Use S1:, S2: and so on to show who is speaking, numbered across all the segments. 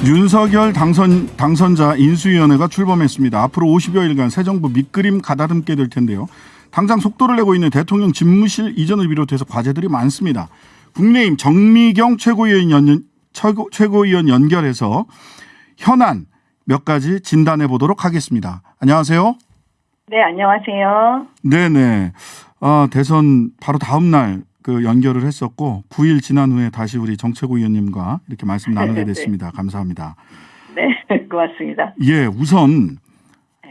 S1: 윤석열 당선자 인수위원회가 출범했습니다. 앞으로 50여일간 새 정부 밑그림 가다듬게 될 텐데요. 당장 속도를 내고 있는 대통령 집무실 이전을 비롯해서 과제들이 많습니다. 국민의힘 정미경 최고위원 연결해서 현안 몇 가지 진단해 보도록 하겠습니다. 안녕하세요.
S2: 네, 안녕하세요.
S1: 네네. 대선 바로 다음 날 연결을 했었고 9일 지난 후에 다시 우리 정 최고위원님과 이렇게 말씀 나누게 됐습니다. 감사합니다.
S2: 네, 고맙습니다.
S1: 예, 우선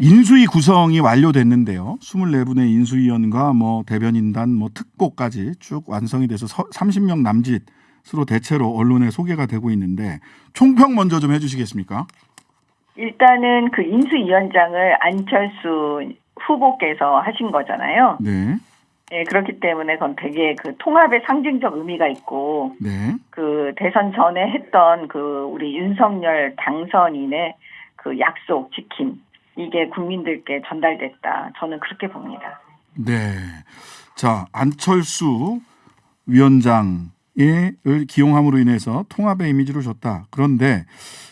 S1: 인수위 구성이 완료됐는데요. 24분의 인수위원과 대변인단 특보까지 쭉 완성이 돼서 30명 남짓으로 대체로 언론에 소개가 되고 있는데 총평 먼저 좀 해주시겠습니까?
S2: 일단은 그 인수위원장을 안철수 후보께서 하신 거잖아요.
S1: 네.
S2: 네, 그렇기 때문에 그건 되게 그 통합의 상징적 의미가 있고,
S1: 네.
S2: 그 대선 전에 했던 우리 윤석열 당선인의 그 약속 지킴, 이게 국민들께 전달됐다. 저는 그렇게 봅니다.
S1: 네. 자, 안철수 위원장을 기용함으로 인해서 통합의 이미지를 줬다. 그런데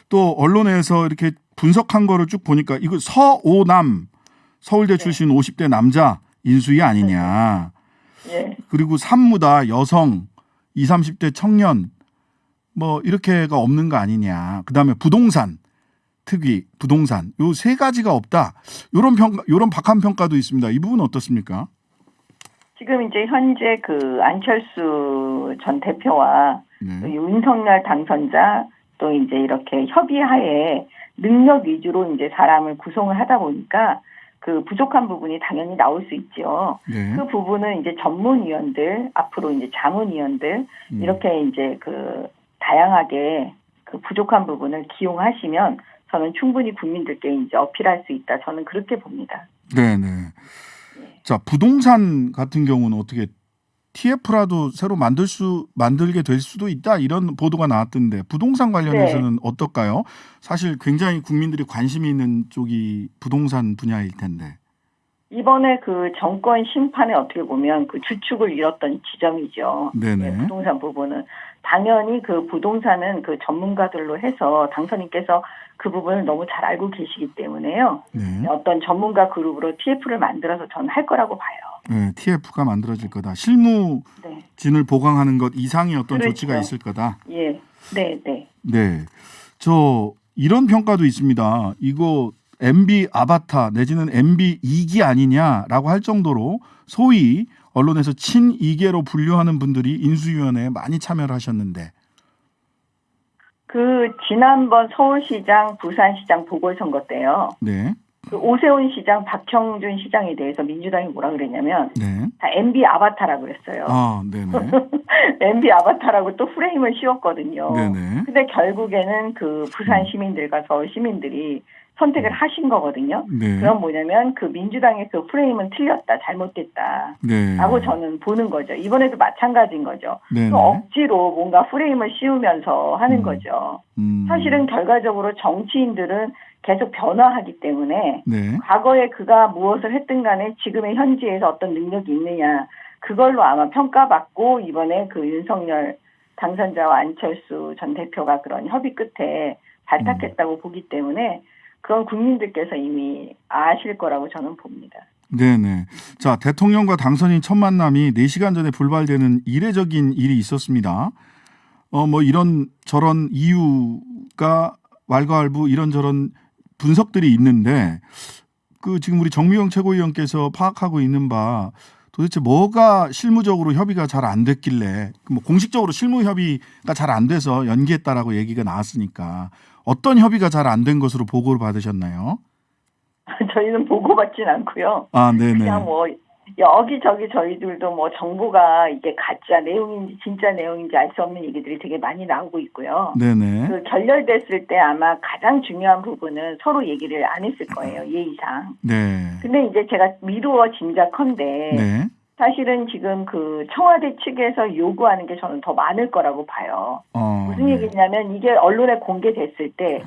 S1: 또 언론에서 이렇게 분석한 거를 쭉 보니까 이거 서오남 서울대 출신 50대 남자 인수위 아니냐.
S2: 예.
S1: 그리고 산무다 여성 20, 30대 청년 이렇게가 없는 거 아니냐. 그다음에 부동산 특위 부동산 요 세 가지가 없다. 요런 박한 평가도 있습니다. 이 부분은 어떻습니까?
S2: 지금 이제 현재 그 안철수 전 대표와 그 윤석열 당선자 또 이제 이렇게 협의하에 능력 위주로 이제 사람을 구성을 하다 보니까 그 부족한 부분이 당연히 나올 수 있죠.
S1: 네.
S2: 그 부분은 이제 전문위원들, 앞으로 이제 자문위원들, 이렇게 이제 그 다양하게 그 부족한 부분을 기용하시면 저는 충분히 국민들께 이제 어필할 수 있다. 저는 그렇게 봅니다.
S1: 네네. 자, 부동산 같은 경우는 어떻게 TF라도 새로 만들게 될 수도 있다. 이런 보도가 나왔던데 부동산 관련해서는 어떨까요? 사실 굉장히 국민들이 관심이 있는 쪽이 부동산 분야일 텐데.
S2: 이번에 그 정권 심판에 어떻게 보면 그 주축을 잃었던 지점이죠.
S1: 네네.
S2: 네, 부동산 부분은. 당연히 그 부동산은 그 전문가들로 해서 당선인께서 그 부분을 너무 잘 알고 계시기 때문에요.
S1: 네.
S2: 어떤 전문가 그룹으로 TF를 만들어서 저는 할 거라고 봐요.
S1: 네, TF가 만들어질 거다. 실무진을 보강하는 것 이상의 어떤
S2: 그렇죠.
S1: 조치가 있을 거다.
S2: 예. 네, 네.
S1: 네. 이런 평가도 있습니다. 이거 MB 아바타 내지는 MB 2기 아니냐라고 할 정도로 소위 언론에서 친 2계로 분류하는 분들이 인수위원회에 많이 참여를 하셨는데.
S2: 그 지난번 서울시장, 부산시장 보궐선거 때요.
S1: 네.
S2: 그 오세훈 시장, 박형준 시장에 대해서 민주당이 뭐라 그랬냐면
S1: 네.
S2: 다 MB 아바타라고 그랬어요.
S1: 네네.
S2: MB 아바타라고 또 프레임을 씌웠거든요.
S1: 네네.
S2: 근데 결국에는 그 부산 시민들과 서울 시민들이 선택을 하신 거거든요.
S1: 네.
S2: 그럼 뭐냐면 그 민주당의 그 프레임은 틀렸다, 잘못됐다.
S1: 네.
S2: 라고 저는 보는 거죠. 이번에도 마찬가지인 거죠.
S1: 네네.
S2: 또 억지로 뭔가 프레임을 씌우면서 하는 거죠. 사실은 결과적으로 정치인들은 계속 변화하기 때문에
S1: 네.
S2: 과거에 그가 무엇을 했든 간에 지금의 현지에서 어떤 능력이 있느냐 그걸로 아마 평가받고 이번에 그 윤석열 당선자와 안철수 전 대표가 그런 협의 끝에 발탁했다고 보기 때문에 그건 국민들께서 이미 아실 거라고 저는 봅니다.
S1: 네네. 자, 대통령과 당선인 첫 만남이 4시간 전에 불발되는 이례적인 일이 있었습니다. 이런 저런 이유가 왈가왈부 이런저런 분석들이 있는데 지금 우리 정미경 최고위원께서 파악하고 있는 바 도대체 뭐가 실무적으로 협의가 잘 안 됐길래 공식적으로 실무 협의가 잘 안 돼서 연기했다라고 얘기가 나왔으니까 어떤 협의가 잘 안 된 것으로 보고를 받으셨나요?
S2: 저희는 보고받진 않고요.
S1: 네네.
S2: 그냥 여기저기 저희들도 정보가 이게 가짜 내용인지 진짜 내용인지 알 수 없는 얘기들이 되게 많이 나오고 있고요.
S1: 네네.
S2: 그 결렬됐을 때 아마 가장 중요한 부분은 서로 얘기를 안 했을 거예요. 예의상.
S1: 네.
S2: 근데 이제 제가 미루어 짐작컨대
S1: 네.
S2: 사실은 지금 그 청와대 측에서 요구하는 게 저는 더 많을 거라고 봐요. 무슨 얘기냐면 이게 언론에 공개됐을 때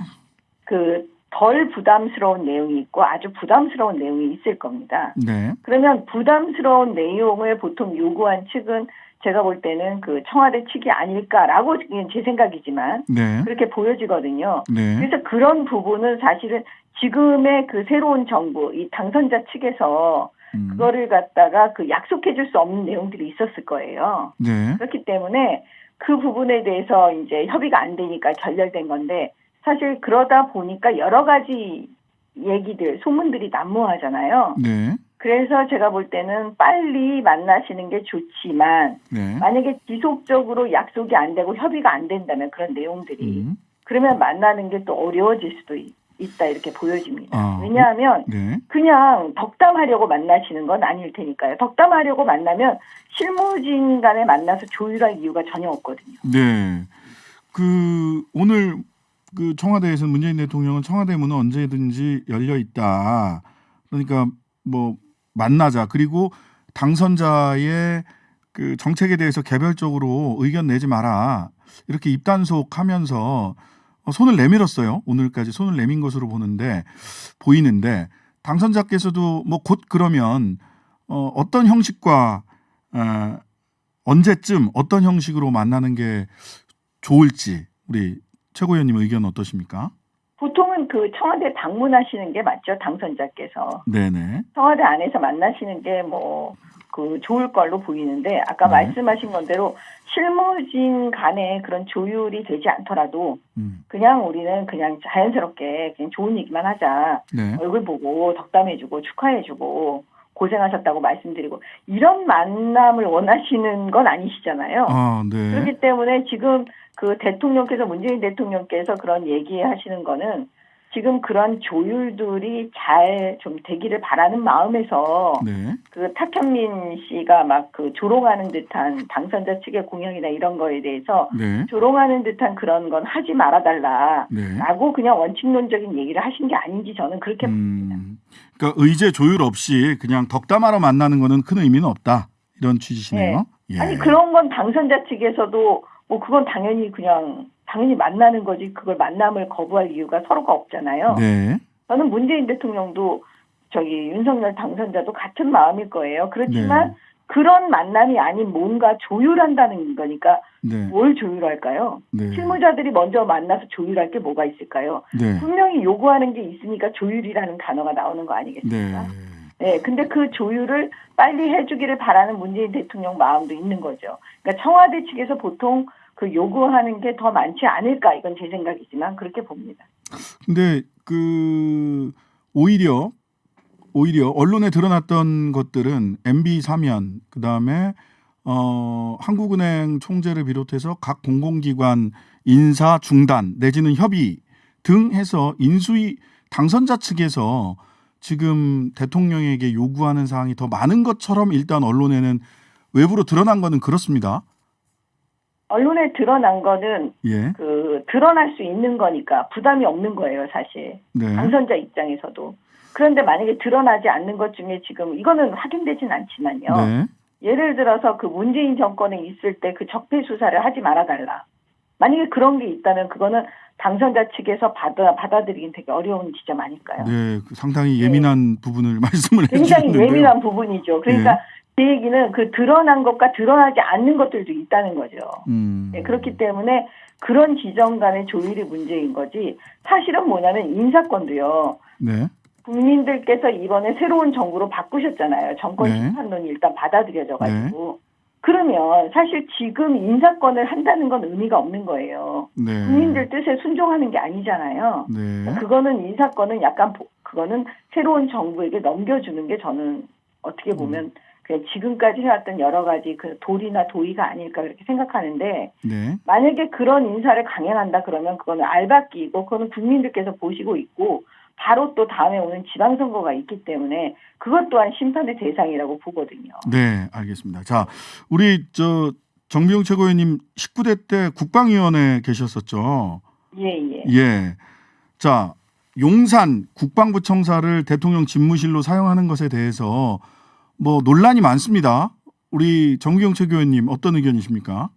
S2: 덜 부담스러운 내용이 있고 아주 부담스러운 내용이 있을 겁니다.
S1: 네.
S2: 그러면 부담스러운 내용을 보통 요구한 측은 제가 볼 때는 그 청와대 측이 아닐까라고 제 생각이지만
S1: 네.
S2: 그렇게 보여지거든요.
S1: 네.
S2: 그래서 그런 부분은 사실은 지금의 그 새로운 정부, 이 당선자 측에서 그거를 갖다가 그 약속해 줄 수 없는 내용들이 있었을 거예요.
S1: 네.
S2: 그렇기 때문에 그 부분에 대해서 이제 협의가 안 되니까 결렬된 건데 사실 그러다 보니까 여러 가지 얘기들, 소문들이 난무하잖아요.
S1: 네.
S2: 그래서 제가 볼 때는 빨리 만나시는 게 좋지만
S1: 네.
S2: 만약에 지속적으로 약속이 안 되고 협의가 안 된다면 그런 내용들이 그러면 만나는 게 또 어려워질 수도 있다 이렇게 보여집니다. 왜냐하면
S1: 네.
S2: 그냥 덕담하려고 만나시는 건 아닐 테니까요. 덕담하려고 만나면 실무진 간에 만나서 조율할 이유가 전혀 없거든요.
S1: 네. 그 오늘 그 청와대에서 문재인 대통령은 청와대 문은 언제든지 열려 있다. 그러니까 뭐 만나자. 그리고 당선자의 그 정책에 대해서 개별적으로 의견 내지 마라. 이렇게 입단속하면서 손을 내밀었어요. 오늘까지 손을 내민 것으로 보이는데 당선자께서도 뭐 곧 그러면 어떤 형식과 언제쯤 어떤 형식으로 만나는 게 좋을지 우리 최고위원님 의견 어떠십니까?
S2: 보통은 그 청와대 방문하시는 게 맞죠, 당선자께서.
S1: 네네.
S2: 청와대 안에서 만나시는 게 뭐 그 좋을 걸로 보이는데 아까 말씀하신 건대로 실무진 간에 그런 조율이 되지 않더라도 그냥 우리는 그냥 자연스럽게 그냥 좋은 얘기만 하자.
S1: 네.
S2: 얼굴 보고 덕담해주고 축하해주고 고생하셨다고 말씀드리고 이런 만남을 원하시는 건 아니시잖아요.
S1: 네.
S2: 그렇기 때문에 지금 그 대통령께서 문재인 대통령께서 그런 얘기하시는 거는 지금 그런 조율들이 잘 좀 되기를 바라는 마음에서
S1: 네.
S2: 그 탁현민 씨가 막 그 조롱하는 듯한 당선자 측의 공약이나 이런 거에 대해서
S1: 네.
S2: 조롱하는 듯한 그런 건 하지 말아달라라고
S1: 네.
S2: 그냥 원칙론적인 얘기를 하신 게 아닌지 저는 그렇게 봅니다.
S1: 그러니까 의제 조율 없이 그냥 덕담하러 만나는 거는 큰 의미는 없다. 이런 취지시네요.
S2: 네.
S1: 예.
S2: 아니 그런 건 당선자 측에서도 뭐 그건 당연히 만나는 거지 그걸 만남을 거부할 이유가 서로가 없잖아요.
S1: 네.
S2: 저는 문재인 대통령도 윤석열 당선자도 같은 마음일 거예요. 그렇지만
S1: 네.
S2: 그런 만남이 아닌 뭔가 조율한다는 거니까
S1: 네.
S2: 뭘 조율할까요?
S1: 네.
S2: 실무자들이 먼저 만나서 조율할 게 뭐가 있을까요?
S1: 네.
S2: 분명히 요구하는 게 있으니까 조율이라는 단어가 나오는 거 아니겠습니까?
S1: 네.
S2: 네, 근데 그 조율을 빨리 해주기를 바라는 문재인 대통령 마음도 있는 거죠. 그러니까 청와대 측에서 보통 그 요구하는 게 더 많지 않을까 이건 제 생각이지만 그렇게 봅니다.
S1: 근데 그 오히려 언론에 드러났던 것들은 MB 사면 그다음에 한국은행 총재를 비롯해서 각 공공기관 인사 중단 내지는 협의 등 해서 인수위 당선자 측에서 지금 대통령에게 요구하는 사항이 더 많은 것처럼 일단 언론에는 외부로 드러난 거는 그렇습니다.
S2: 언론에 드러난 거는
S1: 예.
S2: 그 드러날 수 있는 거니까 부담이 없는 거예요, 사실.
S1: 네.
S2: 당선자 입장에서도. 그런데 만약에 드러나지 않는 것 중에 지금 이거는 확인되진 않지만요.
S1: 네.
S2: 예를 들어서 그 문재인 정권에 있을 때 그 적폐 수사를 하지 말아달라. 만약에 그런 게 있다면 그거는 당선자 측에서 받아들이긴 되게 어려운 지점 아닐까요?
S1: 네, 상당히 예민한 부분을 말씀을 해주셨는데요.
S2: 굉장히 예민한 부분이죠. 그러니까 제 얘기는 그 드러난 것과 드러나지 않는 것들도 있다는 거죠. 네, 그렇기 때문에 그런 지점 간의 조율이 문제인 거지 사실은 뭐냐면 인사권도요.
S1: 네.
S2: 국민들께서 이번에 새로운 정부로 바꾸셨잖아요. 정권 심판론이 일단 받아들여져가지고. 그러면 사실 지금 인사권을 한다는 건 의미가 없는 거예요.
S1: 네.
S2: 국민들 뜻에 순종하는 게 아니잖아요.
S1: 네.
S2: 그거는 인사권은 약간 그거는 새로운 정부에게 넘겨주는 게 저는 어떻게 보면 그냥 지금까지 해왔던 여러 가지 그 도리나 도의가 아닐까 그렇게 생각하는데
S1: 네.
S2: 만약에 그런 인사를 강행한다 그러면 그거는 알박기이고 그거는 국민들께서 보시고 있고 바로 또 다음에 오는 지방선거가 있기 때문에 그것 또한 심판의 대상이라고 보거든요.
S1: 네, 알겠습니다. 자, 우리 정비용 최고위원님 19대 때 국방위원회 계셨었죠.
S2: 예.
S1: 예. 자, 용산 국방부청사를 대통령 집무실로 사용하는 것에 대해서 뭐 논란이 많습니다. 우리 정비용 최고위원님 어떤 의견이십니까?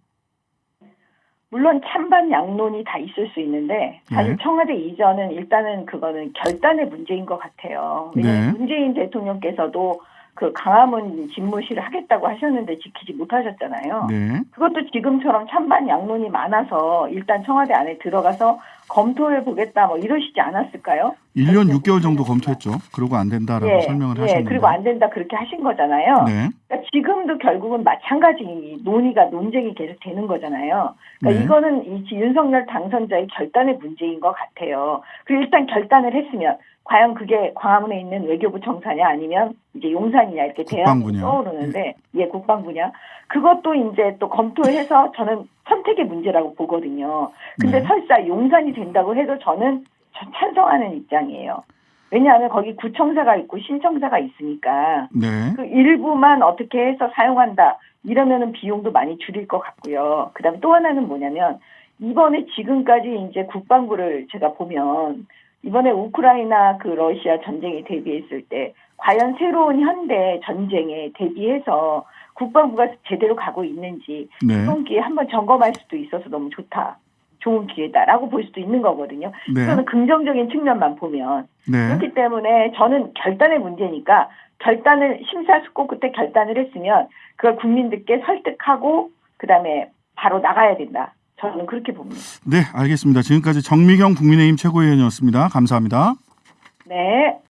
S2: 물론 찬반 양론이 다 있을 수 있는데 사실 청와대 이전은 일단은 그거는 결단의 문제인 것 같아요. 왜냐하면 문재인 대통령께서도 그 강화문 집무실을 하겠다고 하셨는데 지키지 못하셨잖아요.
S1: 네.
S2: 그것도 지금처럼 찬반 양론이 많아서 일단 청와대 안에 들어가서 검토해 보겠다 뭐 이러시지 않았을까요?
S1: 1년 6개월 정도 검토했죠. 그러고 안 된다라고 설명을 하셨는데.
S2: 그리고 안 된다 그렇게 하신 거잖아요.
S1: 네.
S2: 그러니까 지금도 결국은 마찬가지 논쟁이 계속 되는 거잖아요. 그러니까
S1: 네.
S2: 이거는 이 윤석열 당선자의 결단의 문제인 것 같아요. 그리고 일단 결단을 했으면 과연 그게 광화문에 있는 외교부 청사냐 아니면 이제 용산이냐 이렇게 대안이
S1: 국방부냐.
S2: 떠오르는데 국방부냐 그것도 이제 또 검토해서 저는 선택의 문제라고 보거든요. 근데
S1: 네.
S2: 설사 용산이 된다고 해도 저는 찬성하는 입장이에요. 왜냐하면 거기 구청사가 있고 신청사가 있으니까
S1: 네.
S2: 그 일부만 어떻게 해서 사용한다 이러면은 비용도 많이 줄일 것 같고요. 그다음에 또 하나는 뭐냐면 이번에 지금까지 이제 국방부를 제가 보면 이번에 우크라이나 그 러시아 전쟁에 대비했을 때 과연 새로운 현대 전쟁에 대비해서 국방부가 제대로 가고 있는지
S1: 네.
S2: 이번 기회에 한번 점검할 수도 있어서 너무 좋다. 좋은 기회다라고 볼 수도 있는 거거든요.
S1: 네.
S2: 저는 긍정적인 측면만 보면.
S1: 네.
S2: 그렇기 때문에 저는 결단의 문제니까 결단을 심사숙고 끝에 결단을 했으면 그걸 국민들께 설득하고 그다음에 바로 나가야 된다. 저는 그렇게 봅니다.
S1: 네, 알겠습니다. 지금까지 정미경 국민의힘 최고위원이었습니다. 감사합니다.
S2: 네.